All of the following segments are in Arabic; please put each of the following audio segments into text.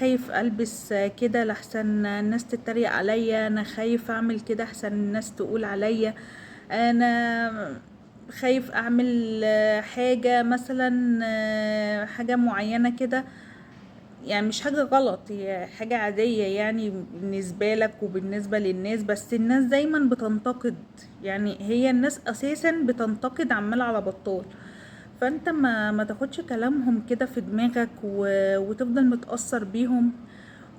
خايف البس كده لحسن الناس تتريق عليا، انا خايف اعمل كده احسن الناس تقول عليا، انا خايف اعمل حاجة مثلا، حاجة معينة كده. يعني مش حاجة غلط، هي حاجة عادية يعني بالنسبة لك وبالنسبة للناس، بس الناس دايما بتنتقد. يعني هي الناس اساسا بتنتقد عمال على بطال. فانت ما تاخدش كلامهم كده في دماغك وتفضل متأثر بيهم.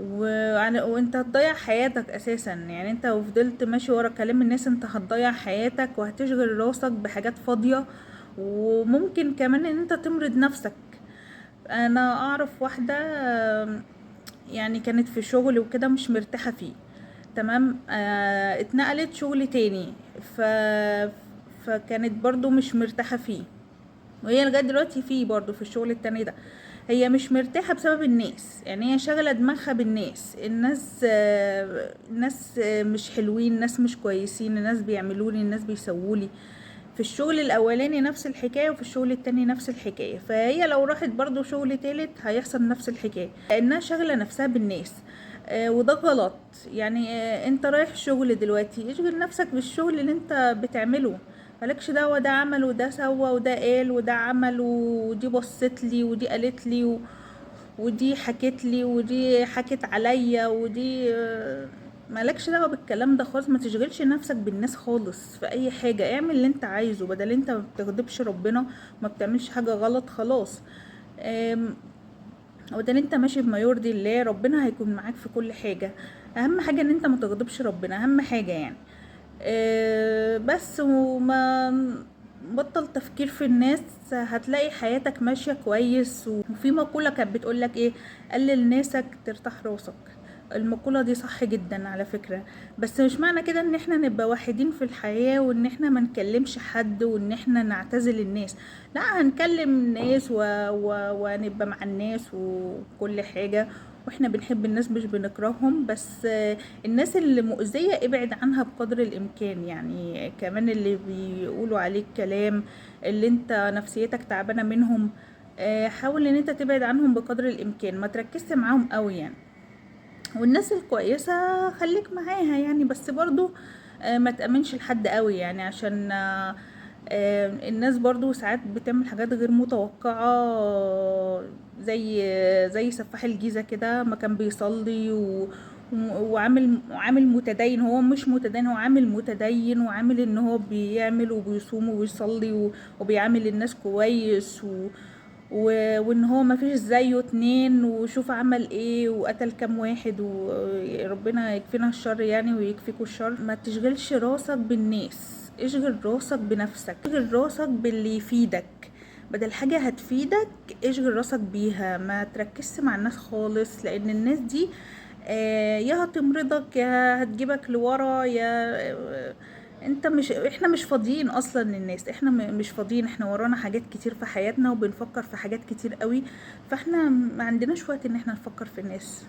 وانت هتضيع حياتك اساسا. يعني انت لو فضلت ماشي ورا كلام الناس انت هتضيع حياتك وهتشغل راسك بحاجات فاضية، وممكن كمان ان انت تمرض نفسك. انا اعرف واحدة يعني كانت في شغل وكده مش مرتاحة فيه. تمام. اتنقلت شغل تاني. ف فكانت برضو مش مرتاحة فيه، وهي لغاية دلوقتي فيه برضو في الشغل التاني ده. هي مش مرتاحة بسبب الناس، يعني هي شغلة دماغها بالناس. الناس مش حلوين، الناس مش كويسين، الناس بيعملولي، الناس بيسوولي. في الشغل الاولاني نفس الحكاية وفي الشغل التاني نفس الحكاية، فهي لو راحت برضو شغل تالت هيحصل نفس الحكاية لانها شغلة نفسها بالناس. وده غلط. يعني انت رايح شغل دلوقتي، اشغل نفسك بالشغل اللي انت بتعمله. مالكش دعوة ده عمل وده سوى وده قال وده عمل ودي بصت لي ودي قالت لي ودي حكت لي ودي حكت عليا ودي مالكش دعوة بالكلام ده خالص. ما تشغلش نفسك بالناس خالص في اي حاجة. اعمل اللي انت عايزه، بدل انت ما بتغضبش ربنا، ما بتعملش حاجة غلط خلاص. آم، بدل انت ماشي بما يرضي الله، ربنا هيكون معاك في كل حاجة. اهم حاجة ان انت ما تغضبش ربنا، اهم حاجة يعني. بس وما بطل تفكير في الناس، هتلاقي حياتك ماشية كويس. وفي مقولة كانت بتقولك ايه: قلل ناسك ترتاح راسك. المقولة دي صح جدا على فكرة. بس مش معنى كده ان احنا نبقى وحيدين في الحياة وان احنا ما نكلمش حد وان احنا نعتزل الناس. لا، هنكلم الناس ونبقى مع الناس وكل حاجة. واحنا بنحب الناس مش بنكرههم، بس الناس اللي مؤذية ابعد عنها بقدر الامكان. يعني كمان اللي بيقولوا عليك كلام، اللي انت نفسيتك تعبانة منهم، حاول ان انت تبعد عنهم بقدر الامكان، ما تركزش معاهم قوي يعني. والناس الكويسة خليك معاها يعني، بس برضو ما تأمنش لحد قوي يعني، عشان الناس برضو ساعات بتعمل حاجات غير متوقعة. زي سفاح الجيزة كده، ما كان بيصلي وعامل متدين. هو مش متدين، هو عامل متدين وعامل ان هو بيعمل وبيصوم وبيصلي وبيعامل الناس كويس وان هو ما فيش زيه اتنين، وشوف عمل ايه وقتل كام واحد. وربنا يكفينا الشر يعني ويكفيكوا الشر. ما تشغلش راسك بالناس، اشغل راسك بنفسك، اشغل راسك باللي يفيدك. بدل حاجة هتفيدك اشغل راسك بيها، ما تركزش مع الناس خالص، لان الناس دي يا هتمرضك يا هتجيبك لورا يا انت مش. احنا مش فاضيين اصلا للناس، احنا مش فاضيين، احنا ورانا حاجات كتير في حياتنا وبنفكر في حاجات كتير قوي. فاحنا ما عندناش وقت ان احنا نفكر في الناس.